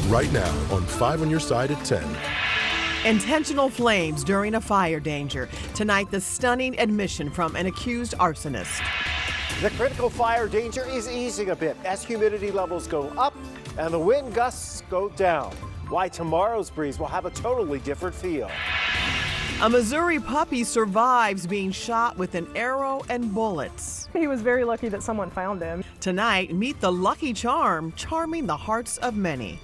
right now on 5 on your side at 10. Intentional flames during a fire danger. Tonight, the stunning admission from an accused arsonist. The critical fire danger is easing a bit as humidity levels go up and the wind gusts go down. Why tomorrow's breeze will have a totally different feel. A Missouri puppy survives being shot with an arrow and bullets. He was very lucky that someone found him. Tonight, meet the lucky charm, charming the hearts of many.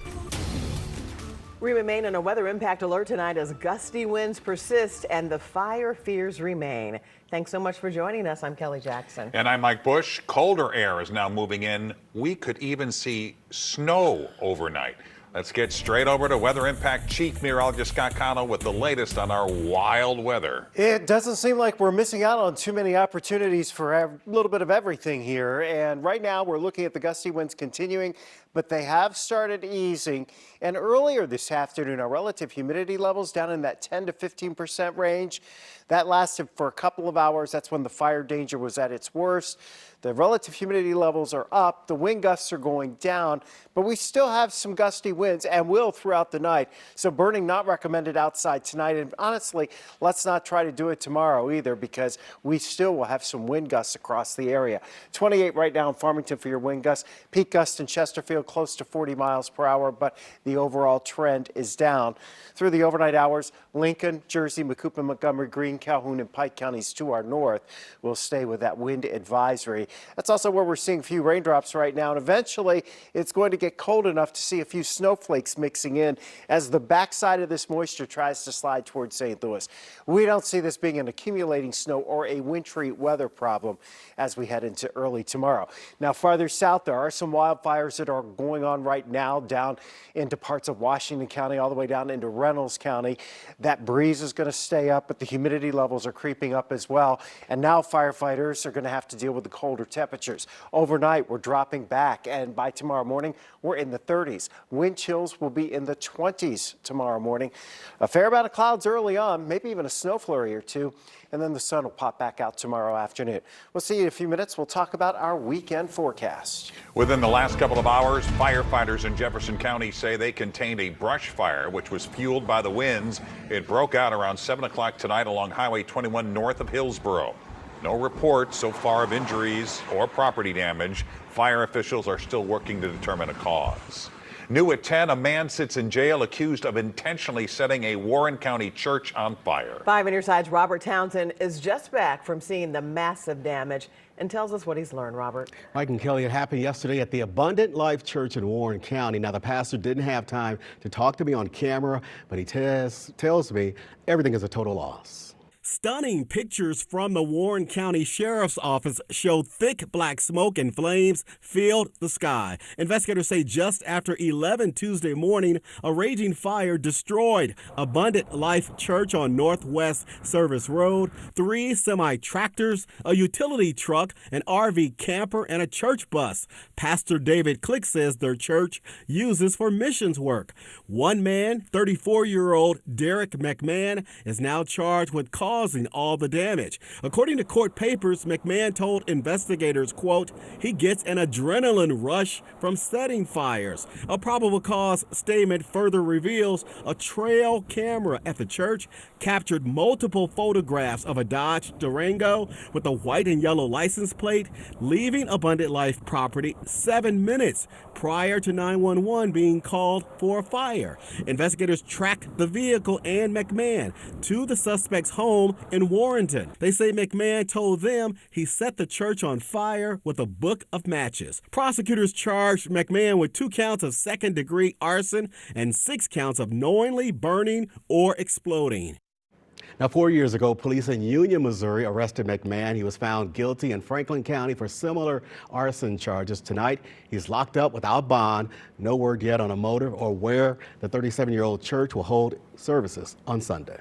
We remain on a weather impact alert tonight as gusty winds persist and the fire fears remain. Thanks so much for joining us. I'm Kelly Jackson. And I'm Mike Bush. Colder air is now moving in. We could even see snow overnight. Let's get straight over to Weather Impact Chief Meteorologist Scott Connell with the latest on our wild weather. It doesn't seem like we're missing out on too many opportunities for a little bit of everything here. And right now we're looking at the gusty winds continuing, but they have started easing. And earlier this afternoon, our relative humidity levels down in that 10 to 15% range. That lasted for a couple of hours. That's when the fire danger was at its worst. The relative humidity levels are up, the wind gusts are going down, but we still have some gusty winds and will throughout the night. So burning not recommended outside tonight. And honestly, let's not try to do it tomorrow either because we still will have some wind gusts across the area. 28 right now in Farmington for your wind gusts. Peak gust in Chesterfield close to 40 miles per hour, but the overall trend is down. Through the overnight hours, Lincoln, Jersey, Macoupin, Montgomery, Greene, Calhoun, and Pike counties to our north will stay with that wind advisory. That's also where we're seeing a few raindrops right now, and eventually it's going to get cold enough to see a few snowflakes mixing in as the backside of this moisture tries to slide towards St. Louis. We don't see this being an accumulating snow or a wintry weather problem as we head into early tomorrow. Now, farther south, there are some wildfires that are going on right now down into parts of Washington County, all the way down into Reynolds County. That breeze is going to stay up, but the humidity levels are creeping up as well. And now firefighters are going to have to deal with the colder temperatures. Overnight, we're dropping back, and by tomorrow morning, we're in the 30s. Wind chills will be in the 20s tomorrow morning. A fair amount of clouds early on, maybe even a snow flurry or two, and then the sun will pop back out tomorrow afternoon. We'll see you in a few minutes. We'll talk about our weekend forecast. Within the last couple of hours, firefighters in Jefferson County say they contained a brush fire, which was fueled by the winds. It broke out around 7 o'clock tonight along Highway 21 north of Hillsboro. No reports so far of injuries or property damage. Fire officials are still working to determine a cause. New at 10, a man sits in jail accused of intentionally setting a Warren County church on fire. 5 on your side's Robert Townsend is just back from seeing the massive damage and tells us what he's learned. Robert. Mike and Kelly, it happened yesterday at the Abundant Life Church in Warren County. Now, the pastor didn't have time to talk to me on camera, but he tells me everything is a total loss. Stunning pictures from the Warren County Sheriff's Office show thick black smoke and flames filled the sky. Investigators say just after 11 Tuesday morning, a raging fire destroyed Abundant Life Church on Northwest Service Road. 3 semi-tractors, a utility truck, an RV camper, and a church bus. Pastor David Click says their church uses for missions work. One man, 34-year-old Derek McMahon, is now charged with causing all the damage. According to court papers, McMahon told investigators, quote, he gets an adrenaline rush from setting fires. A probable cause statement further reveals a trail camera at the church captured multiple photographs of a Dodge Durango with a white and yellow license plate leaving Abundant Life property 7 minutes prior to 911 being called for a fire. Investigators tracked the vehicle and McMahon to the suspect's home in Warrenton. They say McMahon told them he set the church on fire with a book of matches. Prosecutors charged McMahon with 2 counts of second-degree arson and 6 counts of knowingly burning or exploding. Now, 4 years ago, police in Union, Missouri arrested McMahon. He was found guilty in Franklin County for similar arson charges. Tonight, he's locked up without bond. No word yet on a motive or where the 37-year-old church will hold services on Sunday.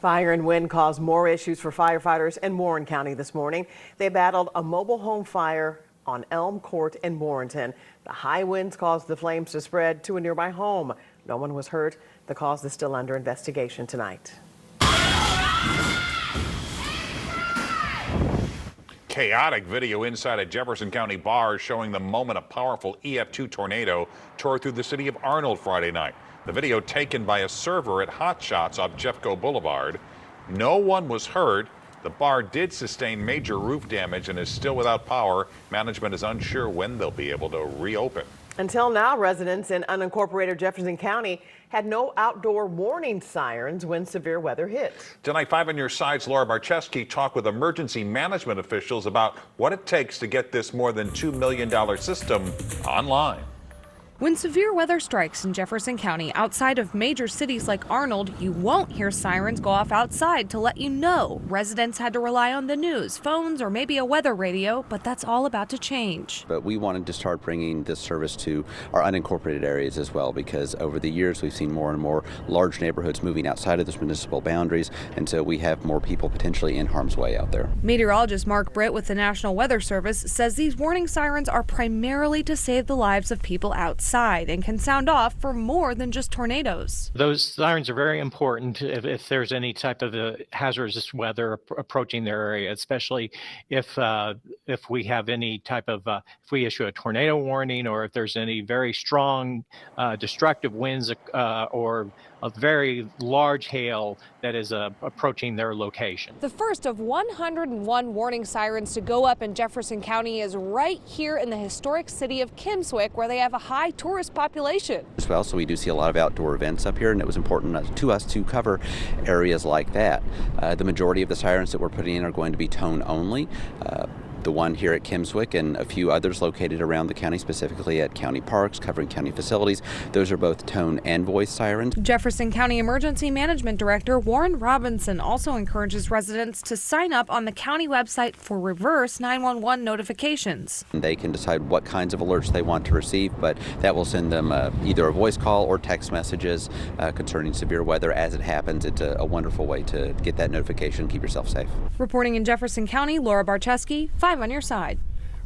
Fire and wind caused more issues for firefighters in Warren County this morning. They battled a mobile home fire on Elm Court in Warrenton. The high winds caused the flames to spread to a nearby home. No one was hurt. The cause is still under investigation tonight. Chaotic video inside a Jefferson County bar showing the moment a powerful EF2 tornado tore through the city of Arnold Friday night. The video taken by a server at Hot Shots off Jeffco Boulevard. No one was hurt. The bar did sustain major roof damage and is still without power. Management is unsure when they'll be able to reopen. Until now, residents in unincorporated Jefferson County had no outdoor warning sirens when severe weather hit. Tonight, 5 on Your Side's Laura Barczewski talked with emergency management officials about what it takes to get this more than $2 million system online. When severe weather strikes in Jefferson County outside of major cities like Arnold, you won't hear sirens go off outside to let you know. Residents had to rely on the news, phones, or maybe a weather radio, but that's all about to change. But we wanted to start bringing this service to our unincorporated areas as well, because over the years we've seen more and more large neighborhoods moving outside of those municipal boundaries, and so we have more people potentially in harm's way out there. Meteorologist Mark Britt with the National Weather Service says these warning sirens are primarily to save the lives of people outside and can sound off for more than just tornadoes. Those sirens are very important if there's any type of hazardous weather approaching their area, especially if we have any type of, if we issue a tornado warning, or if there's any very strong destructive winds or a very large hail that is approaching their location. The first of 101 warning sirens to go up in Jefferson County is right here in the historic city of Kimmswick, where they have a high tourist population. As well, so we do see a lot of outdoor events up here, and it was important to us to cover areas like that. The majority of the sirens that we're putting in are going to be tone only. The one here at Kimmswick and a few others located around the county, specifically at county parks, covering county facilities. Those are both tone and voice sirens. Jefferson County Emergency Management Director Warren Robinson also encourages residents to sign up on the county website for reverse 911 notifications. They can decide what kinds of alerts they want to receive, but that will send them either a voice call or text messages concerning severe weather as it happens. It's a wonderful way to get that notification. Keep yourself safe. Reporting in Jefferson County, Laura Barczewski, 5 on Your Side.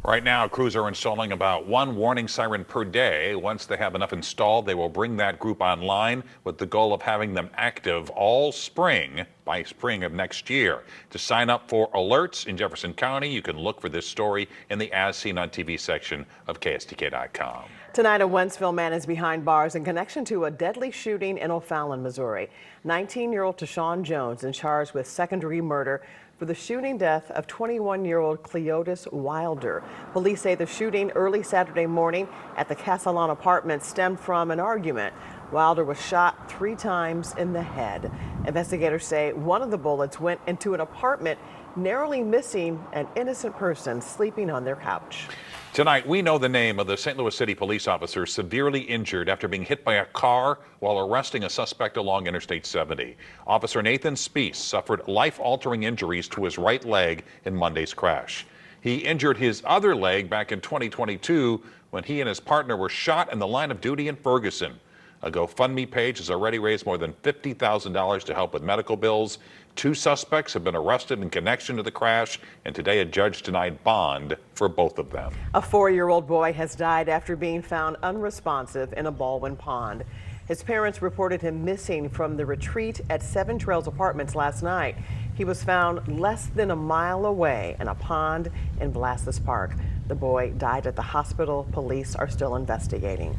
Right now, crews are installing about 1 warning siren per day. Once they have enough installed, they will bring that group online with the goal of having them active all spring by spring of next year. To sign up for alerts in Jefferson County, you can look for this story in the As Seen on TV section of KSDK.com. Tonight, a Wentzville man is behind bars in connection to a deadly shooting in O'Fallon, Missouri. 19-year-old Tashawn Jones is charged with second-degree murder for the shooting death of 21-year-old Cleotis Wilder. Police say the shooting early Saturday morning at the Castellan apartment stemmed from an argument. Wilder was shot 3 times in the head. Investigators say one of the bullets went into an apartment, narrowly missing an innocent person sleeping on their couch. Tonight, we know the name of the St. Louis City police officer severely injured after being hit by a car while arresting a suspect along Interstate 70. Officer Nathan Speece suffered life-altering injuries to his right leg in Monday's crash. He injured his other leg back in 2022 when he and his partner were shot in the line of duty in Ferguson. A GoFundMe page has already raised more than $50,000 to help with medical bills. 2 suspects have been arrested in connection to the crash, and today a judge denied bond for both of them. A 4-year-old boy has died after being found unresponsive in a Baldwin pond. His parents reported him missing from the retreat at 7 Trails Apartments last night. He was found less than a mile away in a pond in Blastus Park. The boy died at the hospital. Police are still investigating.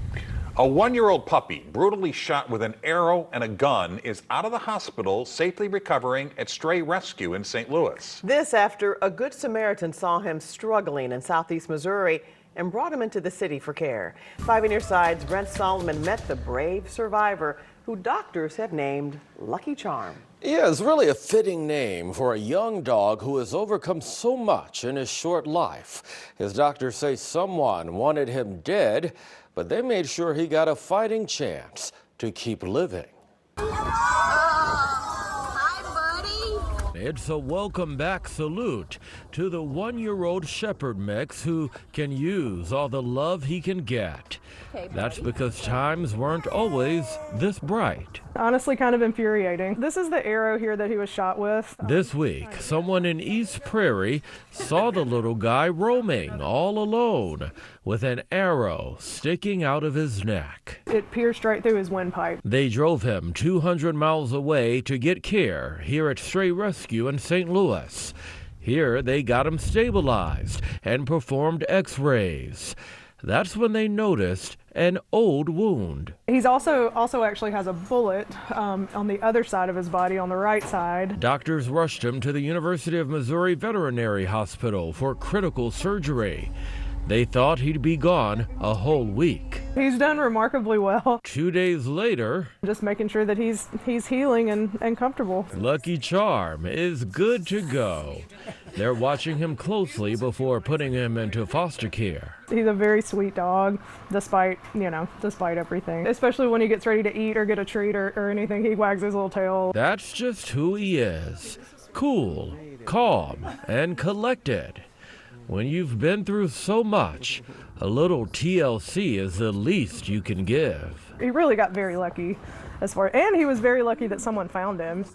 A 1-year-old puppy brutally shot with an arrow and a gun is out of the hospital, safely recovering at Stray Rescue in St. Louis. This after a Good Samaritan saw him struggling in southeast Missouri and brought him into the city for care. 5 on Your Side's Brent Solomon met the brave survivor who doctors have named Lucky Charm. Yeah, it's really a fitting name for a young dog who has overcome so much in his short life. His doctors say someone wanted him dead, but they made sure he got a fighting chance to keep living. Hi, buddy. It's a welcome back salute to the 1-year-old shepherd mix who can use all the love he can get. Okay, that's because times weren't always this bright. Honestly, kind of infuriating. This is the arrow here that he was shot with. This week, someone in East Prairie saw the little guy roaming all alone with an arrow sticking out of his neck. It pierced right through his windpipe. They drove him 200 miles away to get care here at Stray Rescue in St. Louis. Here, they got him stabilized and performed x-rays. That's when they noticed an old wound. He's also actually has a bullet on the other side of his body, on the right side. Doctors rushed him to the University of Missouri Veterinary Hospital for critical surgery. They thought he'd be gone a whole week. He's done remarkably well. 2 days later, Just making sure that he's healing and comfortable. Lucky Charm is good to go. They're watching him closely before putting him into foster care. He's a very sweet dog, despite everything. Especially when he gets ready to eat or get a treat or anything, he wags his little tail. That's just who he is. Cool, calm, and collected. When you've been through so much, a little TLC is the least you can give. He really got very lucky and he was very lucky that someone found him.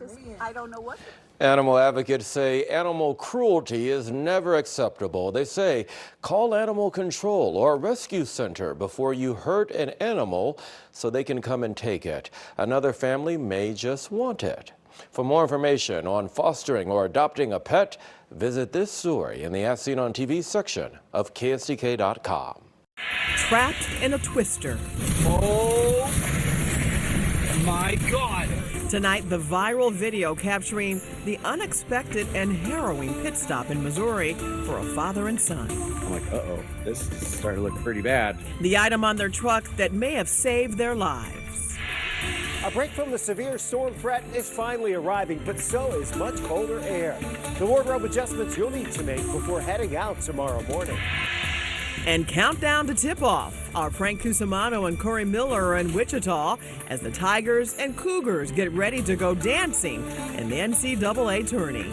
I don't know what. Animal advocates say animal cruelty is never acceptable. They say call animal control or a rescue center before you hurt an animal so they can come and take it. Another family may just want it. For more information on fostering or adopting a pet, visit this story in the As Seen on TV section of KSDK.com. Trapped in a twister. Oh my God. Tonight, the viral video capturing the unexpected and harrowing pit stop in Missouri for a father and son. I'm like, uh-oh, this is starting to look pretty bad. The item on their truck that may have saved their lives. A break from the severe storm threat is finally arriving, but so is much colder air. The wardrobe adjustments you'll need to make before heading out tomorrow morning. And countdown to tip-off. Our Frank Cusimano and Corey Miller are in Wichita as the Tigers and Cougars get ready to go dancing in the NCAA tourney.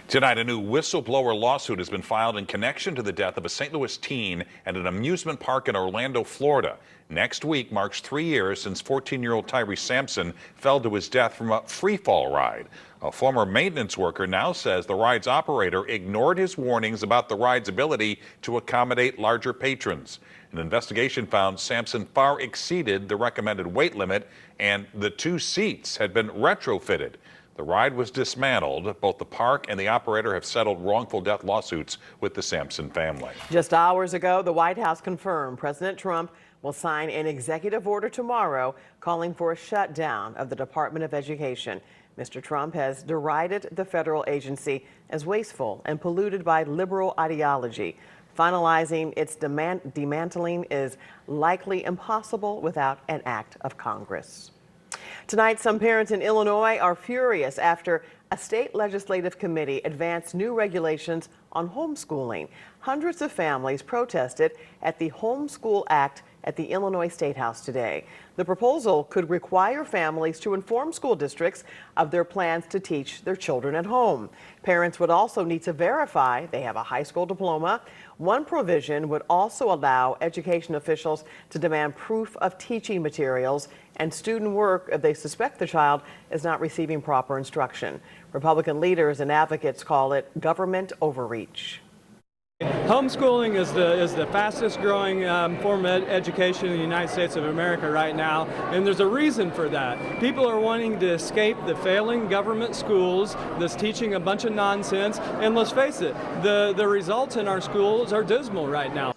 Tonight, a new whistleblower lawsuit has been filed in connection to the death of a St. Louis teen at an amusement park in Orlando, Florida. Next week marks 3 years since 14-year-old Tyree Sampson fell to his death from a free-fall ride. A former maintenance worker now says the ride's operator ignored his warnings about the ride's ability to accommodate larger patrons. An investigation found Sampson far exceeded the recommended weight limit, and the 2 seats had been retrofitted. The ride was dismantled. Both the park and the operator have settled wrongful death lawsuits with the Sampson family. Just hours ago, the White House confirmed President Trump will sign an executive order tomorrow calling for a shutdown of the Department of Education. Mr. Trump has derided the federal agency as wasteful and polluted by liberal ideology. Finalizing its dismantling is likely impossible without an act of Congress. Tonight, some parents in Illinois are furious after a state legislative committee advanced new regulations on homeschooling. Hundreds of families protested at the Homeschool Act at the Illinois State House today. The proposal could require families to inform school districts of their plans to teach their children at home. Parents would also need to verify they have a high school diploma. One provision would also allow education officials to demand proof of teaching materials and student work if they suspect the child is not receiving proper instruction. Republican leaders and advocates call it government overreach. Homeschooling is the fastest growing form of education in the United States of America right now, and there's a reason for that. People are wanting to escape the failing government schools that's teaching a bunch of nonsense, and let's face it, the results in our schools are dismal right now.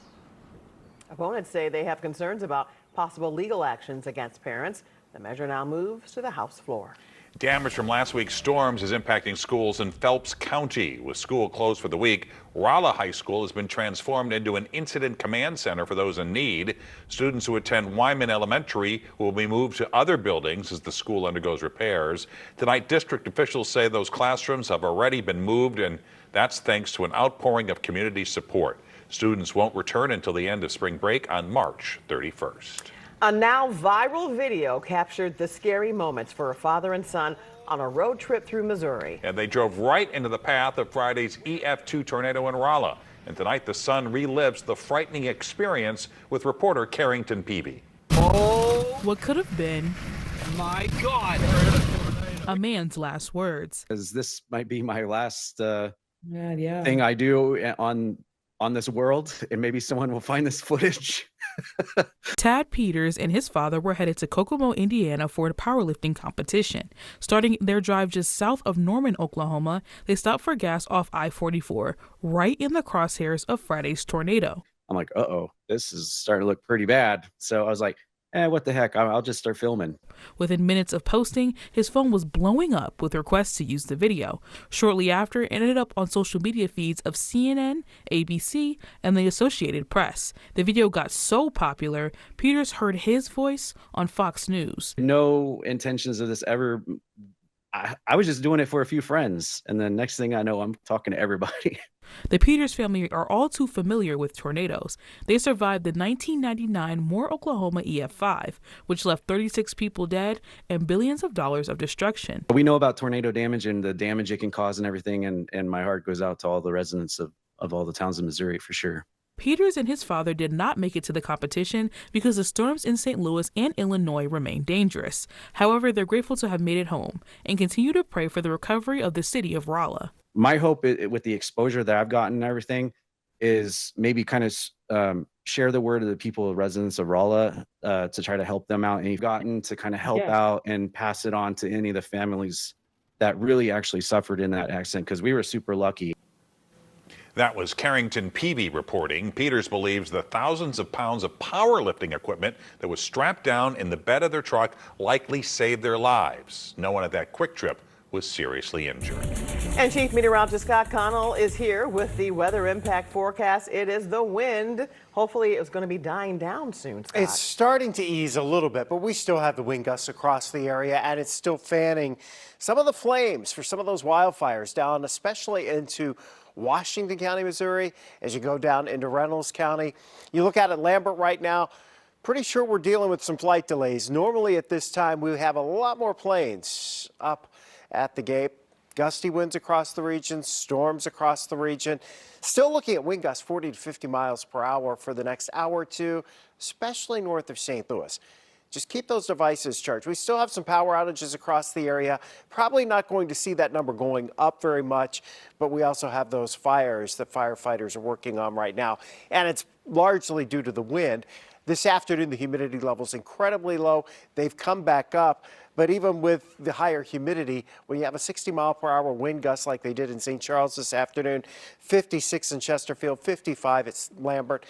Opponents say they have concerns about possible legal actions against parents. The measure now moves to the House floor. Damage from last week's storms is impacting schools in Phelps County. With school closed for the week, Rolla High School has been transformed into an incident command center for those in need. Students who attend Wyman Elementary will be moved to other buildings as the school undergoes repairs. Tonight, district officials say those classrooms have already been moved, and that's thanks to an outpouring of community support. Students won't return until the end of spring break on March 31st. A now viral video captured the scary moments for a father and son on a road trip through Missouri. And they drove right into the path of Friday's EF2 tornado in Rolla. And tonight, the son relives the frightening experience with reporter Carrington Peavy. Oh! What could have been My God! a man's last words. Because this might be my last thing I do on this world, and maybe someone will find this footage. Tad Peters and his father were headed to Kokomo, Indiana for a powerlifting competition. Starting their drive just south of Norman, Oklahoma, they stopped for gas off I-44, right in the crosshairs of Friday's tornado. I'm like, uh-oh, this is starting to look pretty bad. So I was like, what the heck? I'll just start filming. Within minutes of posting, his phone was blowing up with requests to use the video. Shortly after, it ended up on social media feeds of CNN, ABC, and the Associated Press. The video got so popular, Peters heard his voice on Fox News. No intentions of this ever. I was just doing it for a few friends. And then next thing I know, I'm talking to everybody. The Peters family are all too familiar with tornadoes. They survived the 1999 Moore, Oklahoma EF5, which left 36 people dead and billions of dollars of destruction. We know about tornado damage and the damage it can cause and everything. And my heart goes out to all the residents of all the towns in Missouri for sure. Peters and his father did not make it to the competition because the storms in St. Louis and Illinois remain dangerous. However, they're grateful to have made it home and continue to pray for the recovery of the city of Rolla. My hope with the exposure that I've gotten and everything is maybe kind of share the word of the people, residents of Rolla, to try to help them out. And you've gotten to kind of help out and pass it on to any of the families that really actually suffered in that accident, because we were super lucky. That was Carrington Peavy reporting. Peters believes the thousands of pounds of powerlifting equipment that was strapped down in the bed of their truck likely saved their lives. No one at that quick trip was seriously injured. And Chief Meteorologist Scott Connell is here with the weather impact forecast. It is the wind. Hopefully it's going to be dying down soon, Scott. It's starting to ease a little bit, but we still have the wind gusts across the area, and it's still fanning some of the flames for some of those wildfires down, especially into Washington County, Missouri, as you go down into Reynolds County. You look out at Lambert right now, pretty sure we're dealing with some flight delays. Normally at this time, we have a lot more planes up at the gate. Gusty winds across the region, storms across the region. Still looking at wind gusts 40 to 50 miles per hour for the next hour or two, especially north of St. Louis. Just keep those devices charged. We still have some power outages across the area. Probably not going to see that number going up very much, but we also have those fires that firefighters are working on right now. And it's largely due to the wind. This afternoon, the humidity level is incredibly low. They've come back up. But even with the higher humidity, when you have a 60-mile-per-hour wind gust like they did in St. Charles this afternoon, 56 in Chesterfield, 55 at Lambert,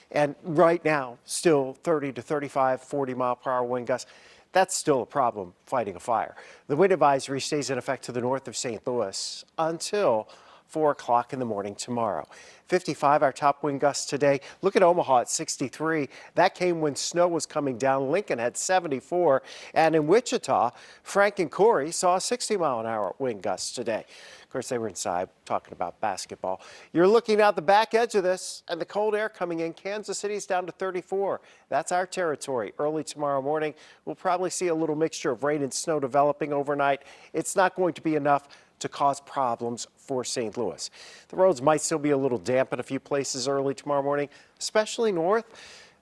and right now, still 30 to 35, 40-mile-per-hour wind gusts, that's still a problem fighting a fire. The wind advisory stays in effect to the north of St. Louis until 4 o'clock in the morning tomorrow. 55, our top wind gusts today. Look at Omaha at 63. That came when snow was coming down. Lincoln had 74. And in Wichita, Frank and Corey saw a 60-mile-an-hour wind gust today. Of course, they were inside talking about basketball. You're looking out the back edge of this, and the cold air coming in. Kansas City's down to 34. That's our territory. Early tomorrow morning, we'll probably see a little mixture of rain and snow developing overnight. It's not going to be enough to cause problems for St. Louis. The roads might still be a little damp in a few places early tomorrow morning, especially north.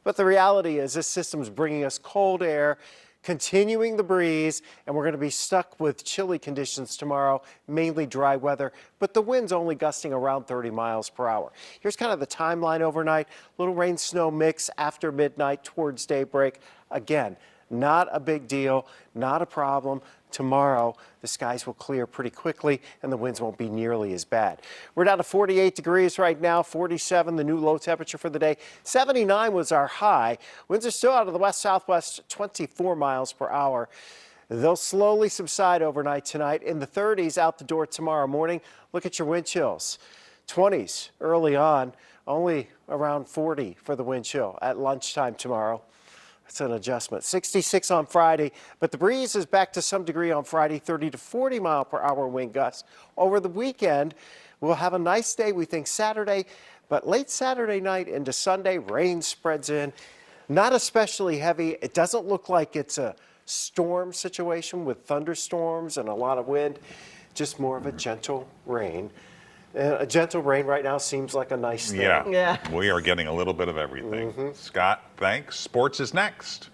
But the reality is this system is bringing us cold air, continuing the breeze, and we're going to be stuck with chilly conditions tomorrow, mainly dry weather, but the wind's only gusting around 30 miles per hour. Here's kind of the timeline overnight. Little rain snow mix after midnight towards daybreak. Again, not a big deal, not a problem. Tomorrow, the skies will clear pretty quickly and the winds won't be nearly as bad. We're down to 48 degrees right now, 47 the new low temperature for the day. 79 was our high. Winds are still out of the west-southwest, 24 miles per hour. They'll slowly subside overnight tonight. In the 30s out the door tomorrow morning. Look at your wind chills. 20s early on, only around 40 for the wind chill at lunchtime tomorrow. It's an adjustment. 66 on Friday, but the breeze is back to some degree on Friday, 30 to 40 mile per hour wind gusts. Over the weekend, we'll have a nice day, we think Saturday, but late Saturday night into Sunday, rain spreads in. Not especially heavy. It doesn't look like it's a storm situation with thunderstorms and a lot of wind, just more of a gentle rain. A gentle rain right now seems like a nice thing. Yeah. We are getting a little bit of everything. Scott, thanks. Sports is next.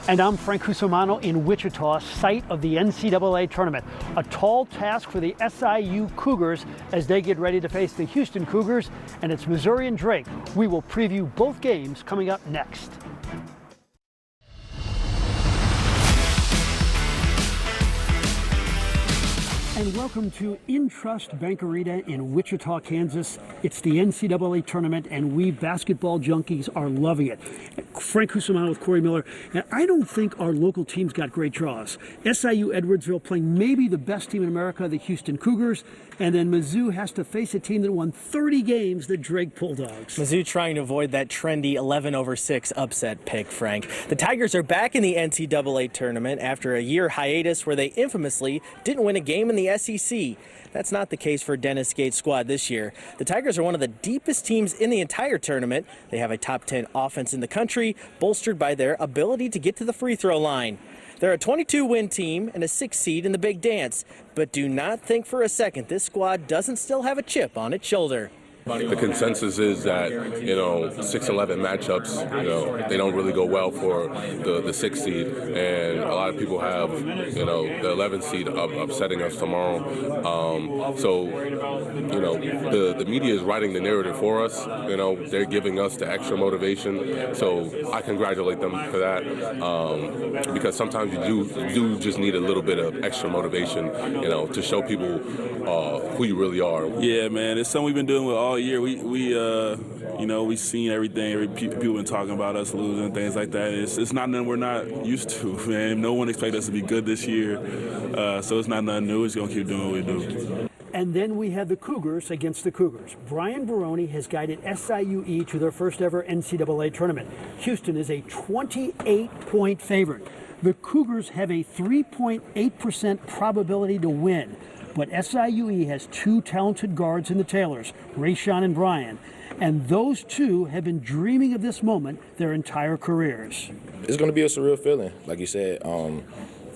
And I'm Frank Cusimano in Wichita, site of the NCAA tournament. A tall task for the SIU Cougars as they get ready to face the Houston Cougars, and it's Missouri and Drake. We will preview both games coming up next. And welcome to Intrust Bank Arena in Wichita, Kansas. It's the NCAA tournament, and we basketball junkies are loving it. Frank Cusimano with Corey Miller, and I don't think our local teams got great draws. SIU Edwardsville playing maybe the best team in America, the Houston Cougars, and then Mizzou has to face a team that won 30 games, the Drake Bulldogs. Mizzou trying to avoid that trendy 11-over-6 upset pick, Frank. The Tigers are back in the NCAA tournament after a year hiatus where they infamously didn't win a game in the SEC. That's not the case for Dennis Gates' squad this year. The Tigers are one of the deepest teams in the entire tournament. They have a top 10 offense in the country, bolstered by their ability to get to the free throw line. They're a 22-win team and a 6th seed in the Big Dance, but do not think for a second this squad doesn't still have a chip on its shoulder. The consensus is that, 6-11 matchups, they don't really go well for the 6th seed. And a lot of people have, the 11th seed upsetting us tomorrow. The media is writing the narrative for us. They're giving us the extra motivation. So I congratulate them for that, because sometimes you do just need a little bit of extra motivation, to show people who you really are. Yeah, man, it's something we've been doing with all year. We've seen everything. People been talking about us losing, things like that. It's not nothing we're not used to, man. No one expects us to be good this year, so it's not nothing new. We're just gonna keep doing what we do. And then we have the Cougars against the Cougars. Brian Baroni has guided SIUE to their first ever NCAA tournament. Houston is a 28-point favorite. The Cougars have a 3.8% probability to win. But SIUE has two talented guards in the Taylors, Rayshawn and Brian, and those two have been dreaming of this moment their entire careers. It's going to be a surreal feeling, like you said.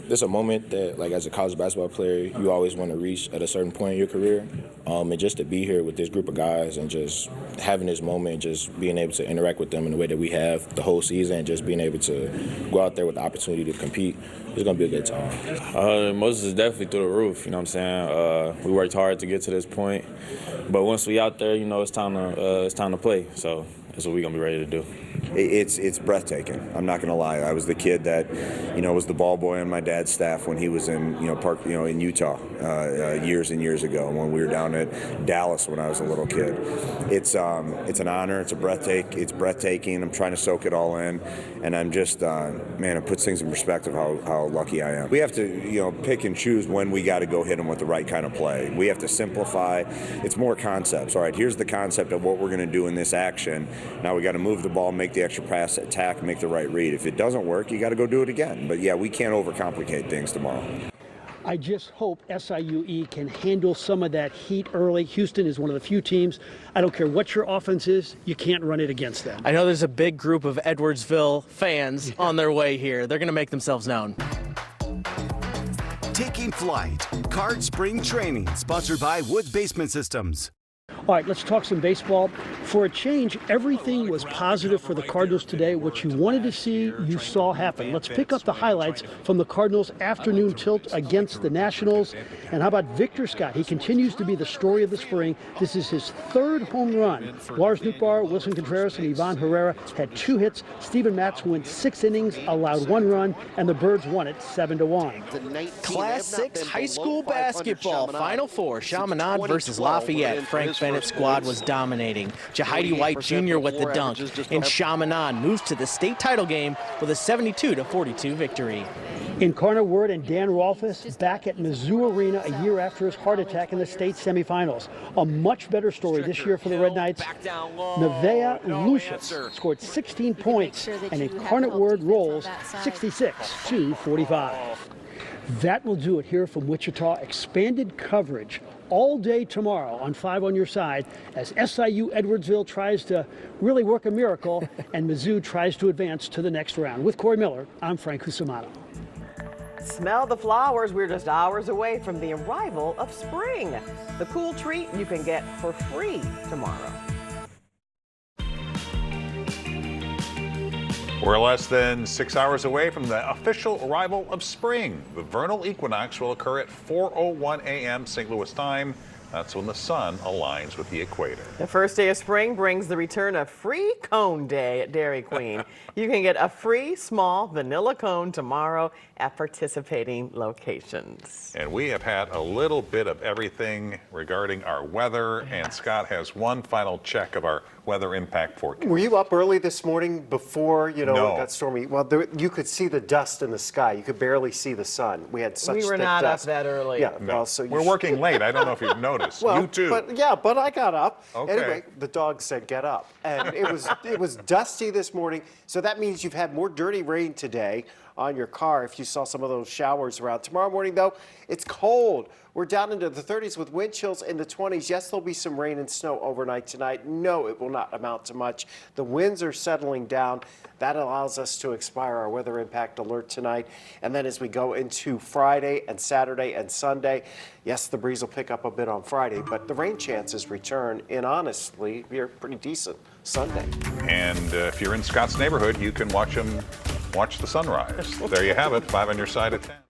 There's a moment that, like, as a college basketball player, you always want to reach at a certain point in your career. And just to be here with this group of guys and just having this moment, just being able to interact with them in the way that we have the whole season, and just being able to go out there with the opportunity to compete, it's going to be a good time. Moses is definitely through the roof, you know what I'm saying? We worked hard to get to this point. But once we out there, it's time to play. So that's what we're going to be ready to do. It's breathtaking. I'm not going to lie. I was the kid that, was the ball boy on my dad's staff when he was in, in Utah years and years ago. When we were down at Dallas when I was a little kid. It's an honor. It's breathtaking. I'm trying to soak it all in, and I'm just, it puts things in perspective how lucky I am. We have to, pick and choose when we got to go hit them with the right kind of play. We have to simplify. It's more concepts. All right, here's the concept of what we're going to do in this action. Now we got to move the ball, make the extra pass, attack, make the right read. If it doesn't work, you got to go do it again. But yeah, we can't overcomplicate things tomorrow. I just hope SIUE can handle some of that heat early. Houston is one of the few teams, I don't care what your offense is, you can't run it against them. I know there's a big group of Edwardsville fans on their way here. They're going to make themselves known. Taking flight. Card Spring Training, sponsored by Wood Basement Systems. All right, let's talk some baseball. For a change, everything was positive for the Cardinals today. What you wanted to see, you saw happen. Let's pick up the highlights from the Cardinals' afternoon tilt against the Nationals. And how about Victor Scott? He continues to be the story of the spring. This is his third home run. Lars Nootbaar, Wilson Contreras, and Ivan Herrera had 2 hits. Steven Matz went 6 innings, allowed 1 run, and the Birds won it 7-1. Class 6 high school basketball, Final Four, Chaminade versus Lafayette. Frank Bennett's squad was dominating. Jahidi White Jr. with the dunk, and Chaminade moves to the state title game with a 72-42 victory. Incarna Word and Dan Rolfus back at Mizzou Arena a year after his heart attack in the state semifinals. A much better story this year for the Red Knights. Nevaeh Lucius scored 16 points, and Incarnate Word rolls 66-45. That will do it here from Wichita. Expanded coverage all day tomorrow on 5 on Your Side as SIU Edwardsville tries to really work a miracle and Mizzou tries to advance to the next round. With Corey Miller, I'm Frank Cusimano. Smell the flowers. We're just hours away from the arrival of spring. The cool treat you can get for free tomorrow. We're less than 6 hours away from the official arrival of spring. The vernal equinox will occur at 4:01 a.m. St. Louis time. That's when the sun aligns with the equator. The first day of spring brings the return of Free Cone Day at Dairy Queen. You can get a free small vanilla cone tomorrow at participating locations. And we have had a little bit of everything regarding our weather, and Scott has one final check of our weather impact forecast. Were you up early this morning before, No. it got stormy? Well, you could see the dust in the sky. You could barely see the sun. We had such We were thick not dust. up that early. Yeah, No. well, so We're working late. I don't know if you've noticed. Well, You too. but I got up. Okay. Anyway, the dog said get up, and it was dusty this morning. So that means you've had more dirty rain today on your car if you saw some of those showers around. Tomorrow morning, though, it's cold. We're down into the 30s with wind chills in the 20s. Yes, there'll be some rain and snow overnight tonight. No, it will not amount to much. The winds are settling down. That allows us to expire our weather impact alert tonight. And then as we go into Friday and Saturday and Sunday, yes, the breeze will pick up a bit on Friday, but the rain chances return in, honestly, you're pretty decent Sunday. And if you're in Scott's neighborhood, you can watch the sunrise. There you have it, 5 on your side at 10.